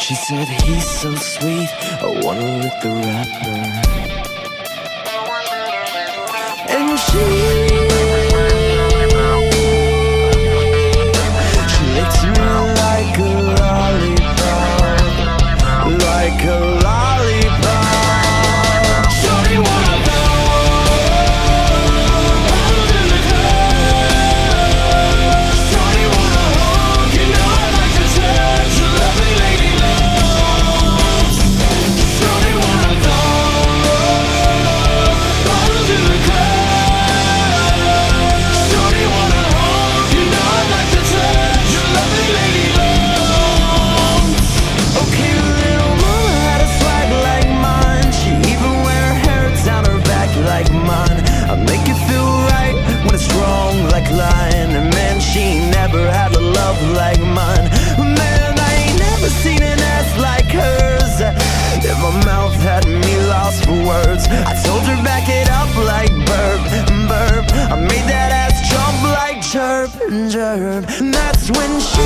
She said he's so sweet, I wanna lick the rapper. And she licked me like a lollipop, like a lollipop. Shorty wanna go out in the club. Shorty wanna hug, you know I like to touch your lovely lady loves. Shorty wanna go out in the club. Shorty wanna hug, you know I like to touch your lovely lady loves. Okay, little mama had a swag like mine. She even wear her hair down her back like mine. I make it feel right when it's wrong like lying. And man, she never had a love like mine. Man, I ain't never seen an ass like hers. If my mouth had me lost for words, I told her back it up like burp, burp. I made that ass jump like chirp, chirp. And that's when she